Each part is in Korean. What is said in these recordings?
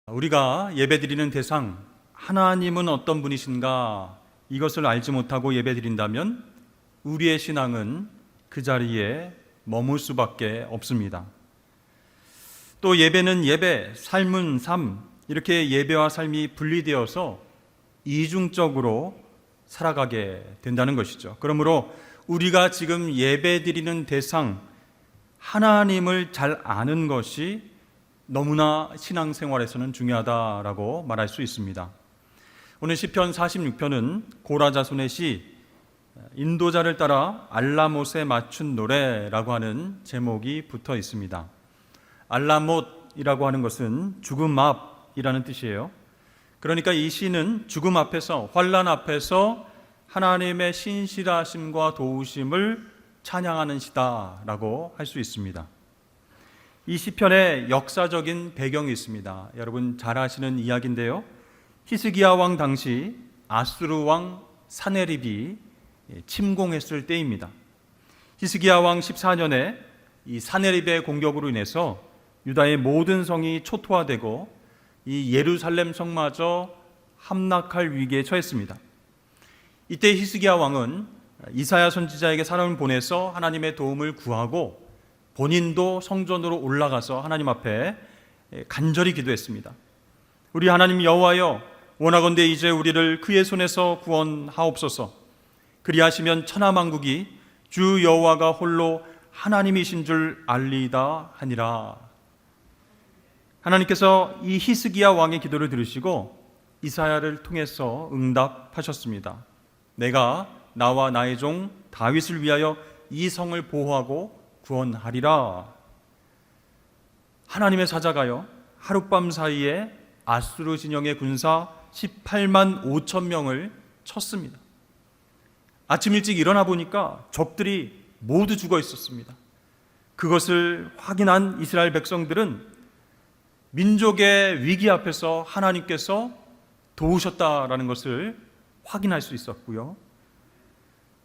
우리가 예배드리는 대상, 하나님은 어떤 분이신가, 이것을 알지 못하고 예배드린다면 우리의 신앙은 그 자리에 머물 수밖에 없습니다. 또 예배는 예배, 삶은 삶, 이렇게 예배와 삶이 분리되어서 이중적으로 살아가게 된다는 것이죠. 그러므로 우리가 지금 예배드리는 대상, 하나님을 잘 아는 것이 너무나 신앙생활에서는 중요하다라고 말할 수 있습니다. 오늘 시편 46편은 고라 자손의 시, 인도자를 따라 알라못에 맞춘 노래라고 하는 제목이 붙어 있습니다. 알라못이라고 하는 것은 죽음 앞이라는 뜻이에요. 그러니까 이 시는 죽음 앞에서, 환난 앞에서 하나님의 신실하심과 도우심을 찬양하는 시다라고 할 수 있습니다. 이 시편에 역사적인 배경이 있습니다. 여러분 잘 아시는 이야기인데요. 히스기야 왕 당시 아수르 왕 사네립이 침공했을 때입니다. 히스기야 왕 14년에 이 사네립의 공격으로 인해서 유다의 모든 성이 초토화되고 이 예루살렘 성마저 함락할 위기에 처했습니다. 이때 히스기야 왕은 이사야 선지자에게 사람을 보내서 하나님의 도움을 구하고 본인도 성전으로 올라가서 하나님 앞에 간절히 기도했습니다. 우리 하나님 여호와여, 원하건대 이제 우리를 그의 손에서 구원하옵소서. 그리하시면 천하만국이 주 여호와가 홀로 하나님이신 줄 알리이다 하니라. 하나님께서 이 히스기야 왕의 기도를 들으시고 이사야를 통해서 응답하셨습니다. 내가 나와 나의 종 다윗을 위하여 이 성을 보호하고 구원하리라. 하나님의 사자가요, 하룻밤 사이에 아수르 진영의 군사 18만 5천 명을 쳤습니다. 아침 일찍 일어나 보니까 적들이 모두 죽어 있었습니다. 그것을 확인한 이스라엘 백성들은 민족의 위기 앞에서 하나님께서 도우셨다라는 것을 확인할 수 있었고요.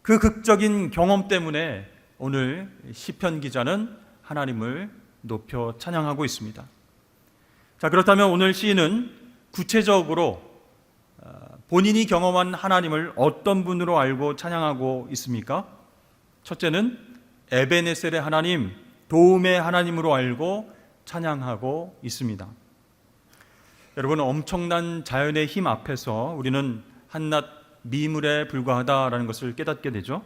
그 극적인 경험 때문에 오늘 시편 기자는 하나님을 높여 찬양하고 있습니다. 자, 그렇다면 오늘 시인은 구체적으로 본인이 경험한 하나님을 어떤 분으로 알고 찬양하고 있습니까? 첫째는 에베네셀의 하나님, 도움의 하나님으로 알고 찬양하고 있습니다. 여러분, 엄청난 자연의 힘 앞에서 우리는 한낱 미물에 불과하다라는 것을 깨닫게 되죠.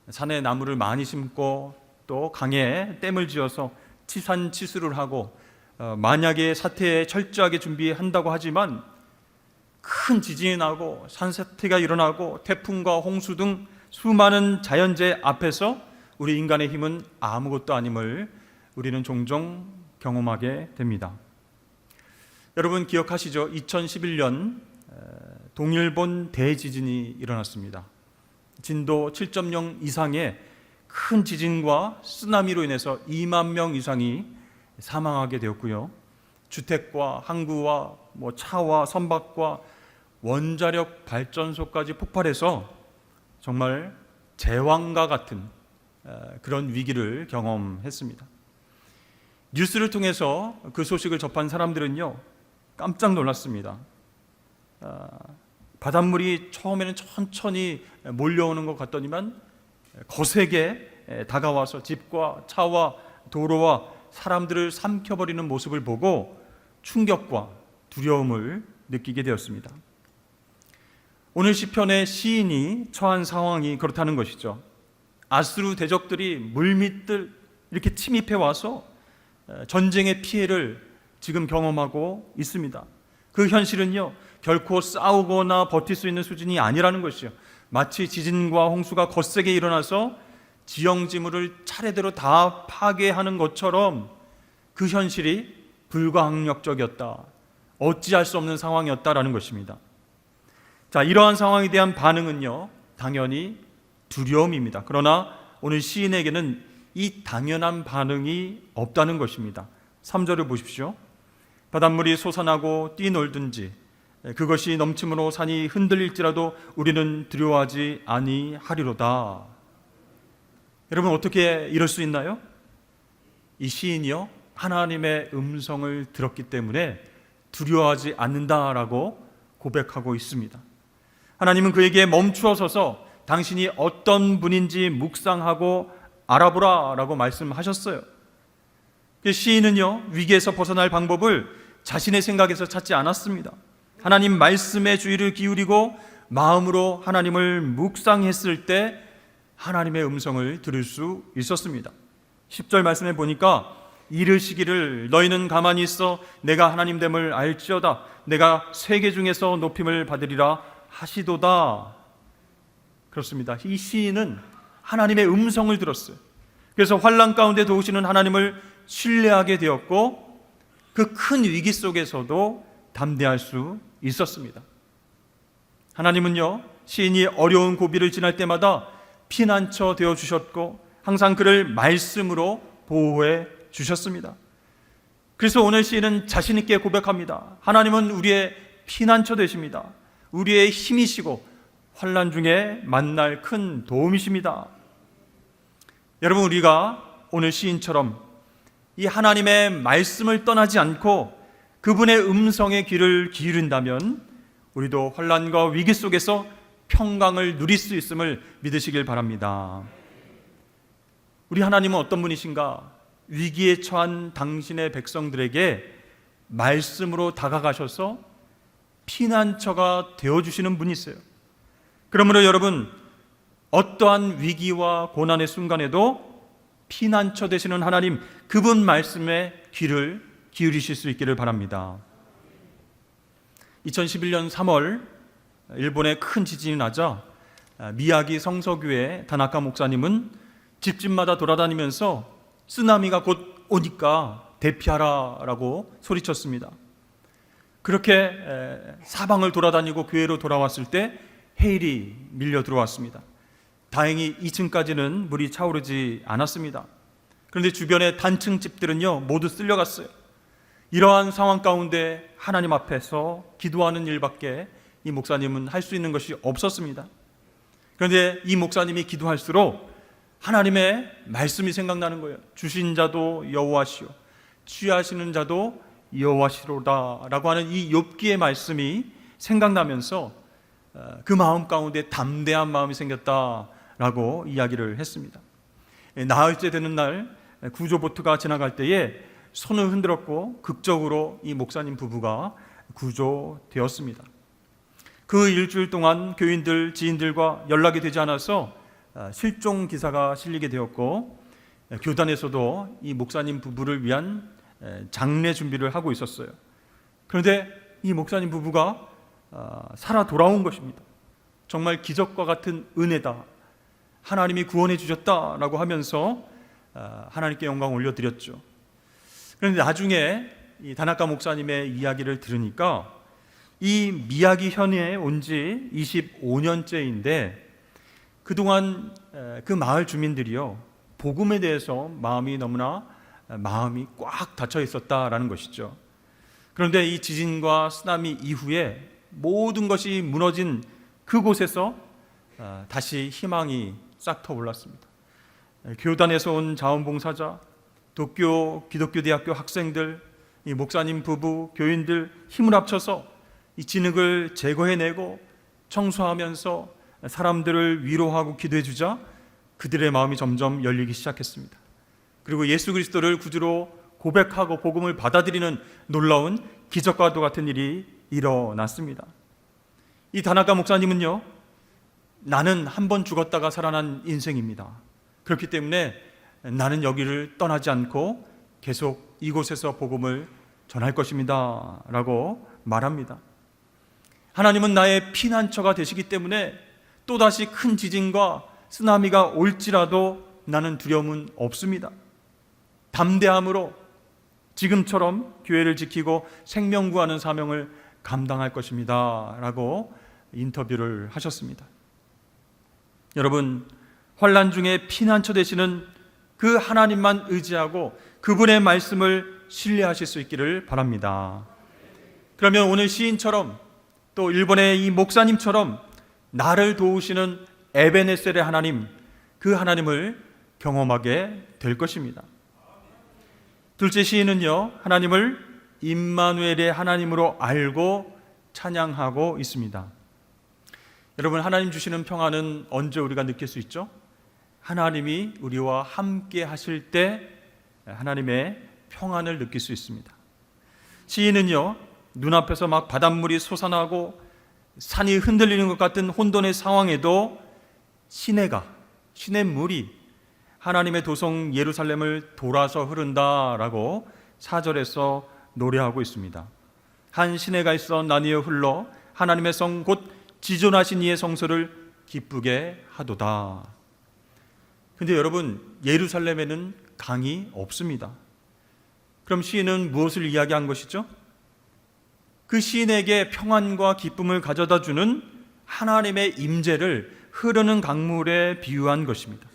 산에 나무를 많이 심고 또 강에 댐을 지어서 치산치수를 하고 만약에 사태에 철저하게 준비한다고 하지만 큰 지진이 나고 산사태가 일어나고 태풍과 홍수 등 수많은 자연재해 앞에서 우리 인간의 힘은 아무것도 아님을 우리는 종종 경험하게 됩니다. 여러분 기억하시죠? 2011년 동일본 대지진이 일어났습니다. 진도 7.0 이상의 큰 지진과 쓰나미로 인해서 2만 명 이상이 사망하게 되었고요. 주택과 항구와 차와 선박과 원자력 발전소까지 폭발해서 정말 제왕과 같은 그런 위기를 경험했습니다. 뉴스를 통해서 그 소식을 접한 사람들은요, 깜짝 놀랐습니다. 바닷물이 처음에는 천천히 몰려오는 것 같더니만 거세게 다가와서 집과 차와 도로와 사람들을 삼켜버리는 모습을 보고 충격과 두려움을 느끼게 되었습니다. 오늘 시편의 시인이 처한 상황이 그렇다는 것이죠. 아수르 대적들이 물밑을 이렇게 침입해 와서 전쟁의 피해를 지금 경험하고 있습니다. 그 현실은요, 결코 싸우거나 버틸 수 있는 수준이 아니라는 것이요. 마치 지진과 홍수가 거세게 일어나서 지형지물을 차례대로 다 파괴하는 것처럼 그 현실이 불가항력적이었다. 어찌할 수 없는 상황이었다라는 것입니다. 자, 이러한 상황에 대한 반응은요, 당연히 두려움입니다. 그러나 오늘 시인에게는 이 당연한 반응이 없다는 것입니다. 3절을 보십시오. 바닷물이 솟아나고 뛰놀든지 그것이 넘침으로 산이 흔들릴지라도 우리는 두려워하지 아니하리로다. 여러분 어떻게 이럴 수 있나요? 이 시인이요, 하나님의 음성을 들었기 때문에 두려워하지 않는다라고 고백하고 있습니다. 하나님은 그에게 멈추어 서서 당신이 어떤 분인지 묵상하고 알아보라라고 말씀하셨어요. 시인은요, 위기에서 벗어날 방법을 자신의 생각에서 찾지 않았습니다. 하나님 말씀에 주의를 기울이고 마음으로 하나님을 묵상했을 때 하나님의 음성을 들을 수 있었습니다. 10절 말씀에 보니까 이르시기를 너희는 가만히 있어 내가 하나님됨을 알지어다 내가 세계 중에서 높임을 받으리라 하시도다. 그렇습니다. 이 시인은 하나님의 음성을 들었어요. 그래서 환난 가운데 도우시는 하나님을 신뢰하게 되었고 그 큰 위기 속에서도 담대할 수 있었습니다. 하나님은요, 시인이 어려운 고비를 지날 때마다 피난처 되어 주셨고 항상 그를 말씀으로 보호해 주셨습니다. 그래서 오늘 시인은 자신 있게 고백합니다. 하나님은 우리의 피난처 되십니다. 우리의 힘이시고 환난 중에 만날 큰 도움이십니다. 여러분, 우리가 오늘 시인처럼 이 하나님의 말씀을 떠나지 않고 그분의 음성에 귀를 기울인다면 우리도 환난과 위기 속에서 평강을 누릴 수 있음을 믿으시길 바랍니다. 우리 하나님은 어떤 분이신가? 위기에 처한 당신의 백성들에게 말씀으로 다가가셔서 피난처가 되어주시는 분이세요. 그러므로 여러분, 어떠한 위기와 고난의 순간에도 피난처 되시는 하나님, 그분 말씀에 귀를 기울이실 수 있기를 바랍니다. 2011년 3월 일본에 큰 지진이 나자 미야기 성서교회 다나카 목사님은 집집마다 돌아다니면서 쓰나미가 곧 오니까 대피하라라고 소리쳤습니다. 그렇게 사방을 돌아다니고 교회로 돌아왔을 때 해일이 밀려 들어왔습니다. 다행히 2층까지는 물이 차오르지 않았습니다. 그런데 주변의 단층 집들은요 모두 쓸려갔어요. 이러한 상황 가운데 하나님 앞에서 기도하는 일밖에 이 목사님은 할 수 있는 것이 없었습니다. 그런데 이 목사님이 기도할수록 하나님의 말씀이 생각나는 거예요. 주신 자도 여호와시오 취하시는 자도 여호와시로다 라고 하는 이 욥기의 말씀이 생각나면서 그 마음 가운데 담대한 마음이 생겼다라고 이야기를 했습니다. 나흘째 되는 날 구조보트가 지나갈 때에 손을 흔들었고 극적으로 이 목사님 부부가 구조되었습니다. 그 일주일 동안 교인들, 지인들과 연락이 되지 않아서 실종 기사가 실리게 되었고 교단에서도 이 목사님 부부를 위한 장례 준비를 하고 있었어요. 그런데 이 목사님 부부가 살아 돌아온 것입니다. 정말 기적과 같은 은혜다. 하나님이 구원해 주셨다라고 하면서 하나님께 영광 올려드렸죠. 그런데 나중에 이 다나카 목사님의 이야기를 들으니까 이 미야기 현에 온 지 25년째인데 그동안 그 마을 주민들이요 복음에 대해서 너무나 마음이 꽉 닫혀 있었다라는 것이죠. 그런데 이 지진과 쓰나미 이후에 모든 것이 무너진 그곳에서 다시 희망이 싹 터올랐습니다. 교단에서 온 자원봉사자, 도쿄 기독교대학교 학생들, 이 목사님 부부, 교인들 힘을 합쳐서 이 진흙을 제거해내고 청소하면서 사람들을 위로하고 기도해 주자 그들의 마음이 점점 열리기 시작했습니다. 그리고 예수 그리스도를 구주로 고백하고 복음을 받아들이는 놀라운 기적과도 같은 일이 일어났습니다. 이 다나카 목사님은요, 나는 한 번 죽었다가 살아난 인생입니다. 그렇기 때문에 나는 여기를 떠나지 않고 계속 이곳에서 복음을 전할 것입니다 라고 말합니다. 하나님은 나의 피난처가 되시기 때문에 또다시 큰 지진과 쓰나미가 올지라도 나는 두려움은 없습니다. 담대함으로 지금처럼 교회를 지키고 생명 구하는 사명을 감당할 것입니다 라고 인터뷰를 하셨습니다. 여러분, 환난 중에 피난처 되시는 그 하나님만 의지하고 그분의 말씀을 신뢰하실 수 있기를 바랍니다. 그러면 오늘 시인처럼 또 일본의 이 목사님처럼 나를 도우시는 에베네셀의 하나님, 그 하나님을 경험하게 될 것입니다. 둘째, 시인은요 하나님을 임마누엘의 하나님으로 알고 찬양하고 있습니다. 여러분, 하나님 주시는 평안은 언제 우리가 느낄 수 있죠? 하나님이 우리와 함께 하실 때 하나님의 평안을 느낄 수 있습니다. 시인은요, 눈앞에서 막 바닷물이 솟아나고 산이 흔들리는 것 같은 혼돈의 상황에도 시냇물이 하나님의 도성 예루살렘을 돌아서 흐른다라고 4절에서 노래하고 있습니다. 한 시내가 있어 나뉘어 흘러 하나님의 성 곧 지존하신 이의 성소를 기쁘게 하도다. 근데 여러분, 예루살렘에는 강이 없습니다. 그럼 시인은 무엇을 이야기한 것이죠? 그 시인에게 평안과 기쁨을 가져다 주는 하나님의 임재를 흐르는 강물에 비유한 것입니다.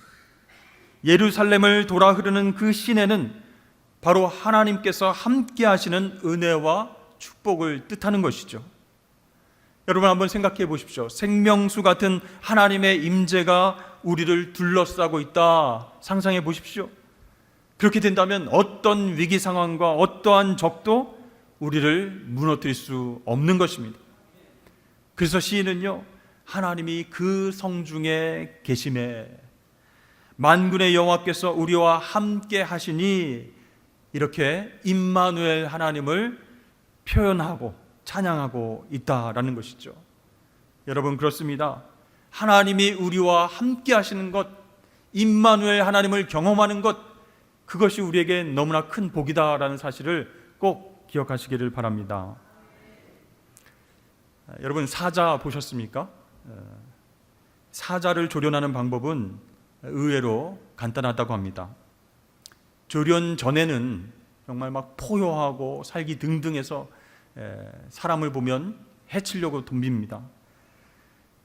예루살렘을 돌아 흐르는 그 시내는 바로 하나님께서 함께 하시는 은혜와 축복을 뜻하는 것이죠. 여러분, 한번 생각해 보십시오. 생명수 같은 하나님의 임재가 우리를 둘러싸고 있다 상상해 보십시오. 그렇게 된다면 어떤 위기 상황과 어떠한 적도 우리를 무너뜨릴 수 없는 것입니다. 그래서 시인은요, 하나님이 그 성중에 계심에 만군의 여호와께서 우리와 함께 하시니 이렇게 임마누엘 하나님을 표현하고 찬양하고 있다라는 것이죠. 여러분, 그렇습니다. 하나님이 우리와 함께 하시는 것, 임마누엘 하나님을 경험하는 것, 그것이 우리에게 너무나 큰 복이다라는 사실을 꼭 기억하시기를 바랍니다. 여러분, 사자 보셨습니까? 사자를 조련하는 방법은 의외로 간단하다고 합니다. 조련 전에는 정말 막 포효하고 살기 등등해서 사람을 보면 해치려고 덤빕니다.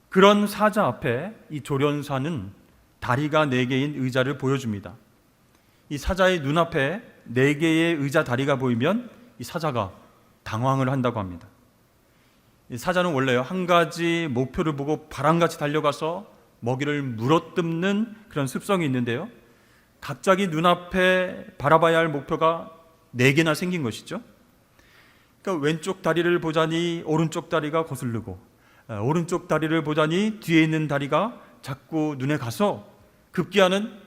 그런 사자 앞에 이 조련사는 다리가 4개인 의자를 보여줍니다. 이 사자의 눈앞에 4개의 의자 다리가 보이면 이 사자가 당황을 한다고 합니다. 이 사자는 원래 한 가지 목표를 보고 바람같이 달려가서 먹이를 물어뜯는 그런 습성이 있는데요, 갑자기 눈앞에 바라봐야 할 목표가 4개나 생긴 것이죠. 그러니까 왼쪽 다리를 보자니 오른쪽 다리가 거슬리고, 오른쪽 다리를 보자니 뒤에 있는 다리가 자꾸 눈에 가서 급기야는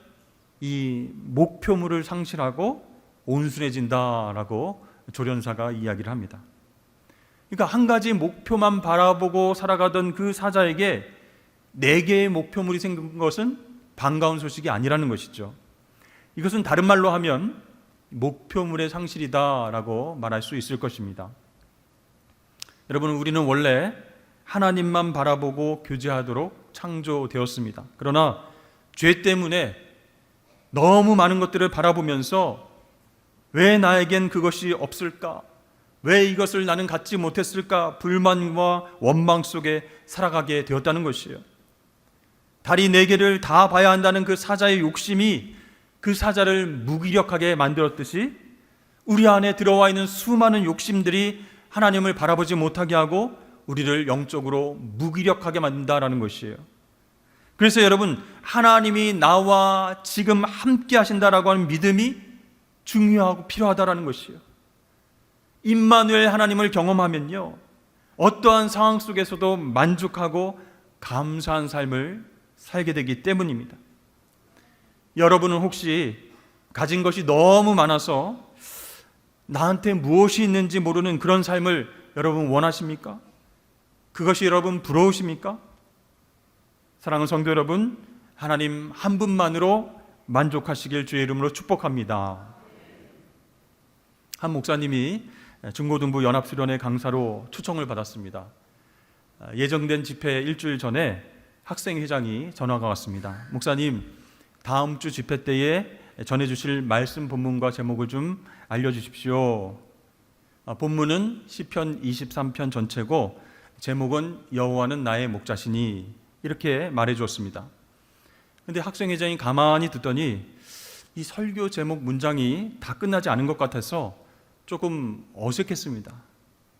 이 목표물을 상실하고 온순해진다라고 조련사가 이야기를 합니다. 그러니까 한 가지 목표만 바라보고 살아가던 그 사자에게 4개의 목표물이 생긴 것은 반가운 소식이 아니라는 것이죠. 이것은 다른 말로 하면 목표물의 상실이다라고 말할 수 있을 것입니다. 여러분, 우리는 원래 하나님만 바라보고 교제하도록 창조되었습니다. 그러나 죄 때문에 너무 많은 것들을 바라보면서 왜 나에겐 그것이 없을까? 왜 이것을 나는 갖지 못했을까? 불만과 원망 속에 살아가게 되었다는 것이에요. 다리 4개를 다 봐야 한다는 그 사자의 욕심이 그 사자를 무기력하게 만들었듯이 우리 안에 들어와 있는 수많은 욕심들이 하나님을 바라보지 못하게 하고 우리를 영적으로 무기력하게 만든다라는 것이에요. 그래서 여러분, 하나님이 나와 지금 함께 하신다라고 하는 믿음이 중요하고 필요하다라는 것이에요. 임마누엘 하나님을 경험하면요, 어떠한 상황 속에서도 만족하고 감사한 삶을 살게 되기 때문입니다. 여러분은 혹시 가진 것이 너무 많아서 나한테 무엇이 있는지 모르는 그런 삶을 여러분 원하십니까? 그것이 여러분 부러우십니까? 사랑하는 성도 여러분, 하나님 한 분만으로 만족하시길 주의 이름으로 축복합니다. 한 목사님이 중고등부 연합수련회 강사로 초청을 받았습니다. 예정된 집회 일주일 전에 학생회장이 전화가 왔습니다. 목사님, 다음 주 집회 때에 전해주실 말씀 본문과 제목을 좀 알려주십시오. 본문은 시편 23편 전체고 제목은 여호와는 나의 목자시니, 이렇게 말해 주었습니다. 그런데 학생회장이 가만히 듣더니 이 설교 제목 문장이 다 끝나지 않은 것 같아서 조금 어색했습니다.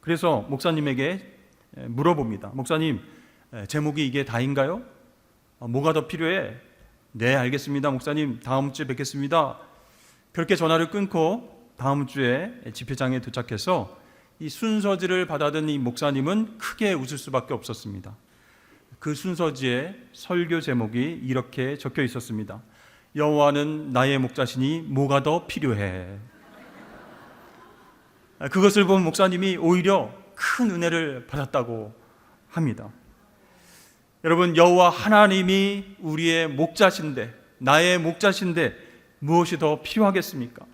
그래서 목사님에게 물어봅니다. 목사님, 제목이 이게 다인가요? 뭐가 더 필요해? 네, 알겠습니다. 목사님, 다음 주에 뵙겠습니다. 그렇게 전화를 끊고 다음 주에 집회장에 도착해서 이 순서지를 받아든 이 목사님은 크게 웃을 수밖에 없었습니다. 그 순서지에 설교 제목이 이렇게 적혀 있었습니다. 여호와는 나의 목자시니 뭐가 더 필요해. 그것을 본 목사님이 오히려 큰 은혜를 받았다고 합니다. 여러분, 여호와 하나님이 우리의 목자신데, 나의 목자신데 무엇이 더 필요하겠습니까?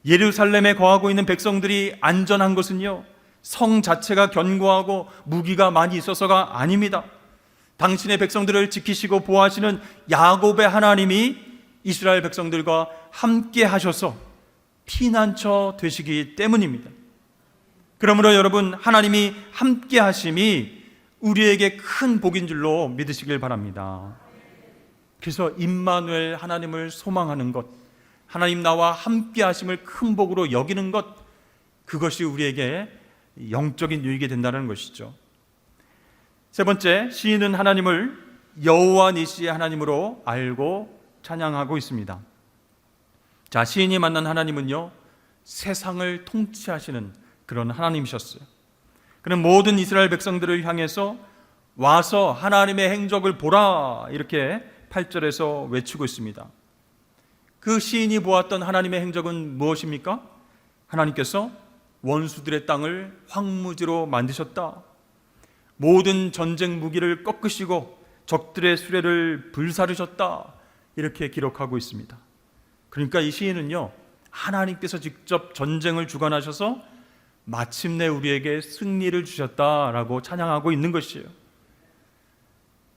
예루살렘에 거하고 있는 백성들이 안전한 것은요, 성 자체가 견고하고 무기가 많이 있어서가 아닙니다. 당신의 백성들을 지키시고 보호하시는 야곱의 하나님이 이스라엘 백성들과 함께 하셔서 피난처 되시기 때문입니다. 그러므로 여러분, 하나님이 함께 하심이 우리에게 큰 복인 줄로 믿으시길 바랍니다. 그래서 임마누엘 하나님을 소망하는 것, 하나님 나와 함께 하심을 큰 복으로 여기는 것, 그것이 우리에게 영적인 유익이 된다는 것이죠. 세 번째, 시인은 하나님을 여호와 니시의 하나님으로 알고 찬양하고 있습니다. 자, 시인이 만난 하나님은요, 세상을 통치하시는 그런 하나님이셨어요. 그는 모든 이스라엘 백성들을 향해서 와서 하나님의 행적을 보라, 이렇게 8절에서 외치고 있습니다. 그 시인이 보았던 하나님의 행적은 무엇입니까? 하나님께서 원수들의 땅을 황무지로 만드셨다. 모든 전쟁 무기를 꺾으시고 적들의 수레를 불사르셨다. 이렇게 기록하고 있습니다. 그러니까 이 시인은요, 하나님께서 직접 전쟁을 주관하셔서 마침내 우리에게 승리를 주셨다라고 찬양하고 있는 것이에요.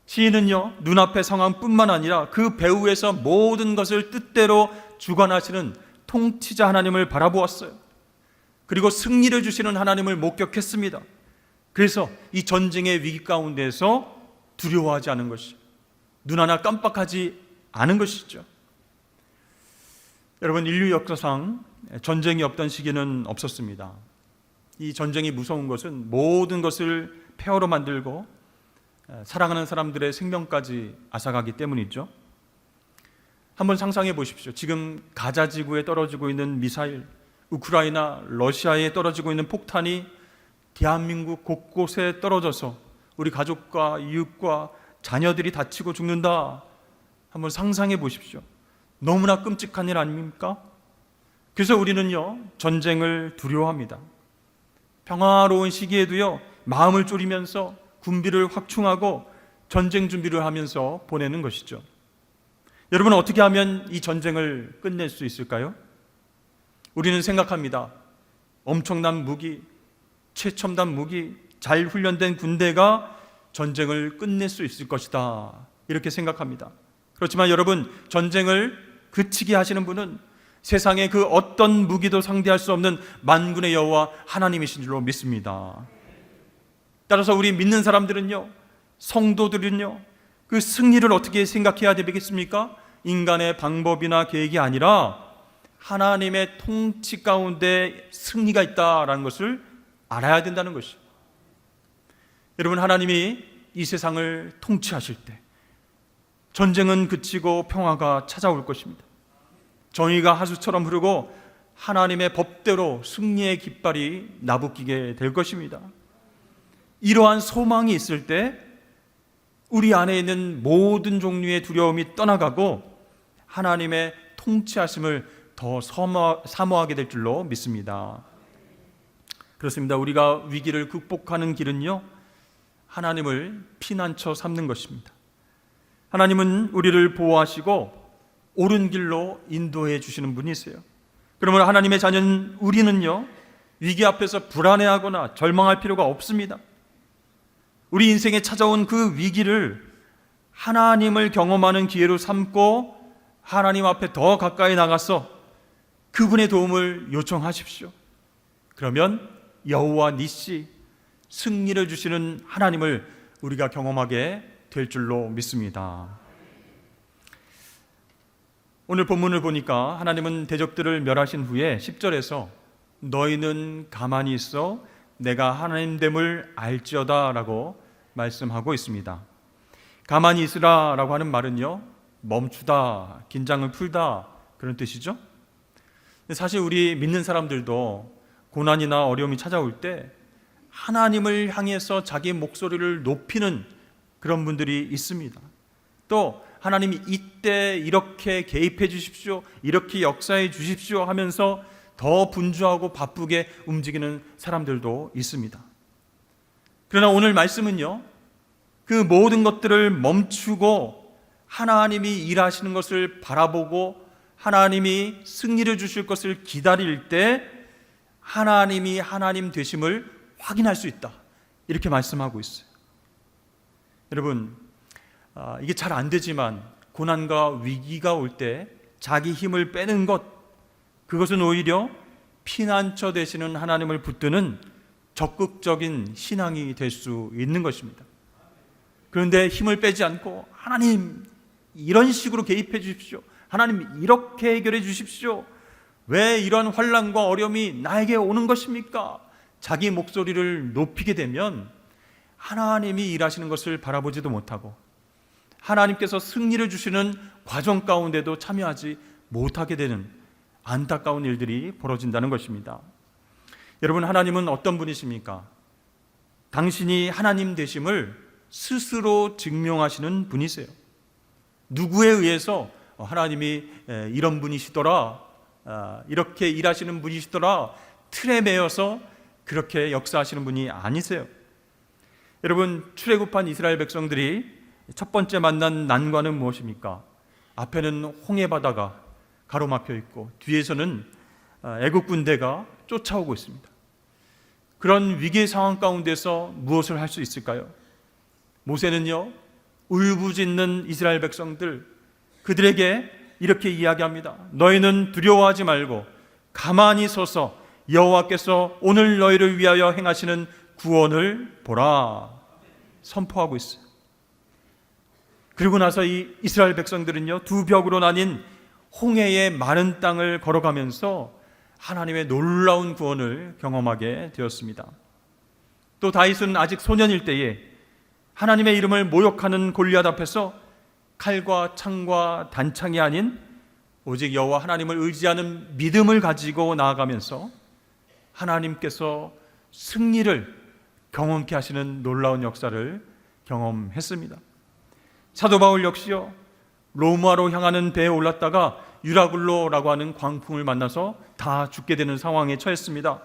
시인은요, 눈앞의 상황뿐만 아니라 그 배후에서 모든 것을 뜻대로 주관하시는 통치자 하나님을 바라보았어요. 그리고 승리를 주시는 하나님을 목격했습니다. 그래서 이 전쟁의 위기 가운데서 두려워하지 않은 것이, 눈 하나 깜빡하지 않은 것이죠. 여러분, 인류 역사상 전쟁이 없던 시기는 없었습니다. 이 전쟁이 무서운 것은 모든 것을 폐허로 만들고 사랑하는 사람들의 생명까지 앗아가기 때문이죠. 한번 상상해 보십시오. 지금 가자 지구에 떨어지고 있는 미사일, 우크라이나, 러시아에 떨어지고 있는 폭탄이 대한민국 곳곳에 떨어져서 우리 가족과 이웃과 자녀들이 다치고 죽는다. 한번 상상해 보십시오. 너무나 끔찍한 일 아닙니까? 그래서 우리는요, 전쟁을 두려워합니다. 평화로운 시기에도요, 마음을 졸이면서 군비를 확충하고 전쟁 준비를 하면서 보내는 것이죠. 여러분, 어떻게 하면 이 전쟁을 끝낼 수 있을까요? 우리는 생각합니다. 엄청난 무기, 최첨단 무기, 잘 훈련된 군대가 전쟁을 끝낼 수 있을 것이다, 이렇게 생각합니다. 그렇지만 여러분, 전쟁을 그치게 하시는 분은 세상의 그 어떤 무기도 상대할 수 없는 만군의 여호와 하나님이신 줄로 믿습니다. 따라서 우리 믿는 사람들은요, 성도들은요, 그 승리를 어떻게 생각해야 되겠습니까? 인간의 방법이나 계획이 아니라 하나님의 통치 가운데 승리가 있다라는 것을 알아야 된다는 것이죠. 여러분, 하나님이 이 세상을 통치하실 때 전쟁은 그치고 평화가 찾아올 것입니다. 정의가 하수처럼 흐르고 하나님의 법대로 승리의 깃발이 나부끼게 될 것입니다. 이러한 소망이 있을 때 우리 안에 있는 모든 종류의 두려움이 떠나가고 하나님의 통치하심을 더 사모하게 될 줄로 믿습니다. 그렇습니다. 우리가 위기를 극복하는 길은요, 하나님을 피난처 삼는 것입니다. 하나님은 우리를 보호하시고 옳은 길로 인도해 주시는 분이세요. 그러면 하나님의 자녀인 우리는요, 위기 앞에서 불안해하거나 절망할 필요가 없습니다. 우리 인생에 찾아온 그 위기를 하나님을 경험하는 기회로 삼고 하나님 앞에 더 가까이 나가서 그분의 도움을 요청하십시오. 그러면 여호와 니시, 승리를 주시는 하나님을 우리가 경험하게 될 줄로 믿습니다. 오늘 본문을 보니까 하나님은 대적들을 멸하신 후에 10절에서 너희는 가만히 있어 내가 하나님됨을 알지어다 라고 말씀하고 있습니다. 가만히 있으라 라고 하는 말은요, 멈추다, 긴장을 풀다, 그런 뜻이죠. 사실 우리 믿는 사람들도 고난이나 어려움이 찾아올 때 하나님을 향해서 자기 목소리를 높이는 그런 분들이 있습니다. 또 하나님이 이때 이렇게 개입해 주십시오, 이렇게 역사해 주십시오 하면서 더 분주하고 바쁘게 움직이는 사람들도 있습니다. 그러나 오늘 말씀은요, 그 모든 것들을 멈추고 하나님이 일하시는 것을 바라보고 하나님이 승리를 주실 것을 기다릴 때 하나님이 하나님 되심을 확인할 수 있다, 이렇게 말씀하고 있어요. 여러분, 이게 잘 안 되지만 고난과 위기가 올 때 자기 힘을 빼는 것, 그것은 오히려 피난처 되시는 하나님을 붙드는 적극적인 신앙이 될 수 있는 것입니다. 그런데 힘을 빼지 않고 하나님 이런 식으로 개입해 주십시오, 하나님 이렇게 해결해 주십시오, 왜 이런 환난과 어려움이 나에게 오는 것입니까? 자기 목소리를 높이게 되면 하나님이 일하시는 것을 바라보지도 못하고 하나님께서 승리를 주시는 과정 가운데도 참여하지 못하게 되는 안타까운 일들이 벌어진다는 것입니다. 여러분, 하나님은 어떤 분이십니까? 당신이 하나님 되심을 스스로 증명하시는 분이세요. 누구에 의해서 하나님이 이런 분이시더라, 이렇게 일하시는 분이시더라 틀에 매여서 그렇게 역사하시는 분이 아니세요. 여러분, 출애굽한 이스라엘 백성들이 첫 번째 만난 난관은 무엇입니까? 앞에는 홍해 바다가 가로막혀 있고 뒤에서는 애국 군대가 쫓아오고 있습니다. 그런 위기의 상황 가운데서 무엇을 할 수 있을까요? 모세는요, 울부짖는 이스라엘 백성들, 그들에게 이렇게 이야기합니다. 너희는 두려워하지 말고 가만히 서서 여호와께서 오늘 너희를 위하여 행하시는 구원을 보라, 선포하고 있어요. 그리고 나서 이 이스라엘 백성들은요, 두 벽으로 나뉜 홍해의 마른 땅을 걸어가면서 하나님의 놀라운 구원을 경험하게 되었습니다. 또 다윗은 아직 소년일 때에 하나님의 이름을 모욕하는 골리앗 앞에서 칼과 창과 단창이 아닌 오직 여호와 하나님을 의지하는 믿음을 가지고 나아가면서 하나님께서 승리를 경험케 하시는 놀라운 역사를 경험했습니다. 사도 바울 역시요, 로마로 향하는 배에 올랐다가 유라굴로라고 하는 광풍을 만나서 다 죽게 되는 상황에 처했습니다.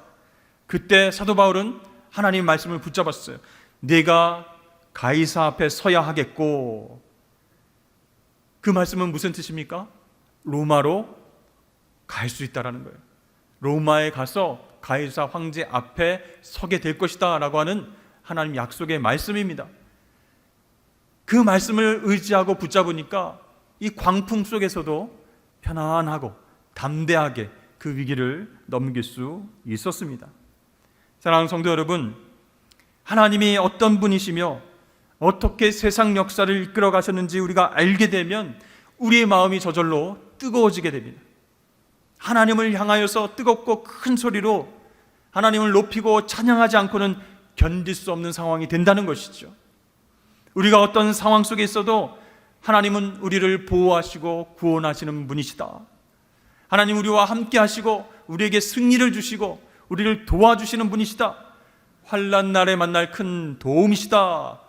그때 사도 바울은 하나님 말씀을 붙잡았어요. 내가 가이사 앞에 서야 하겠고. 그 말씀은 무슨 뜻입니까? 로마로 갈 수 있다라는 거예요. 로마에 가서 가이사 황제 앞에 서게 될 것이다 라고 하는 하나님 약속의 말씀입니다. 그 말씀을 의지하고 붙잡으니까 이 광풍 속에서도 편안하고 담대하게 그 위기를 넘길 수 있었습니다. 사랑하는 성도 여러분, 하나님이 어떤 분이시며 어떻게 세상 역사를 이끌어 가셨는지 우리가 알게 되면 우리의 마음이 저절로 뜨거워지게 됩니다. 하나님을 향하여서 뜨겁고 큰 소리로 하나님을 높이고 찬양하지 않고는 견딜 수 없는 상황이 된다는 것이죠. 우리가 어떤 상황 속에 있어도 하나님은 우리를 보호하시고 구원하시는 분이시다. 하나님 우리와 함께 하시고 우리에게 승리를 주시고 우리를 도와주시는 분이시다. 환난 날에 만날 큰 도움이시다.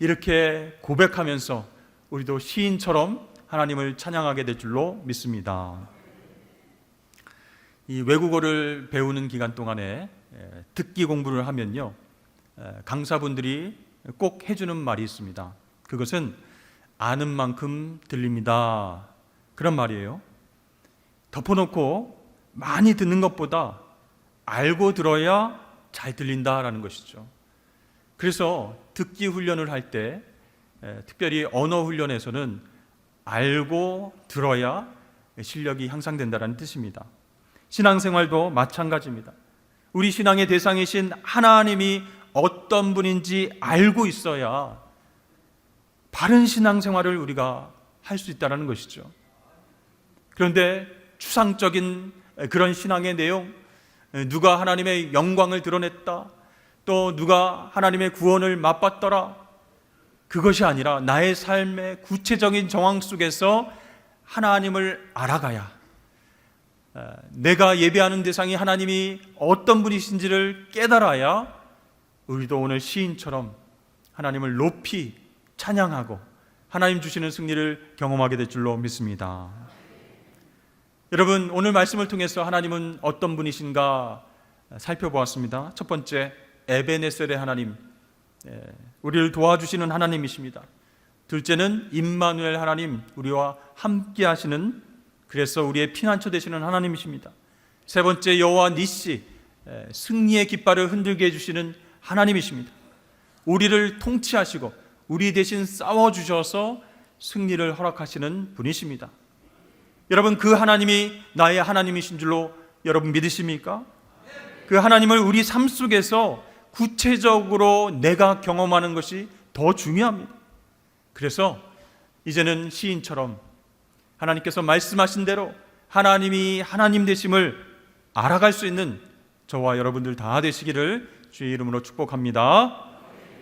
이렇게 고백하면서 우리도 시인처럼 하나님을 찬양하게 될 줄로 믿습니다. 이 외국어를 배우는 기간 동안에 듣기 공부를 하면요, 강사분들이 꼭 해주는 말이 있습니다. 그것은 아는 만큼 들립니다, 그런 말이에요. 덮어놓고 많이 듣는 것보다 알고 들어야 잘 들린다라는 것이죠. 그래서 듣기 훈련을 할 때, 특별히 언어 훈련에서는 알고 들어야 실력이 향상된다는 뜻입니다. 신앙생활도 마찬가지입니다. 우리 신앙의 대상이신 하나님이 어떤 분인지 알고 있어야 바른 신앙생활을 우리가 할 수 있다는 것이죠. 그런데 추상적인 그런 신앙의 내용, 누가 하나님의 영광을 드러냈다, 또 누가 하나님의 구원을 맛봤더라, 그것이 아니라 나의 삶의 구체적인 정황 속에서 하나님을 알아가야, 내가 예배하는 대상이 하나님이 어떤 분이신지를 깨달아야 우리도 오늘 시인처럼 하나님을 높이 찬양하고 하나님 주시는 승리를 경험하게 될 줄로 믿습니다. 여러분, 오늘 말씀을 통해서 하나님은 어떤 분이신가 살펴보았습니다. 첫 번째, 에베네셀의 하나님, 우리를 도와주시는 하나님이십니다. 둘째는 임마누엘 하나님, 우리와 함께 하시는, 그래서 우리의 피난처 되시는 하나님이십니다. 세 번째, 여호와 니시, 승리의 깃발을 흔들게 해주시는 하나님이십니다. 우리를 통치하시고 우리 대신 싸워주셔서 승리를 허락하시는 분이십니다. 여러분, 그 하나님이 나의 하나님이신 줄로 여러분 믿으십니까? 그 하나님을 우리 삶 속에서 구체적으로 내가 경험하는 것이 더 중요합니다. 그래서 이제는 시인처럼 하나님께서 말씀하신 대로 하나님이 하나님 되심을 알아갈 수 있는 저와 여러분들 다 되시기를 주의 이름으로 축복합니다.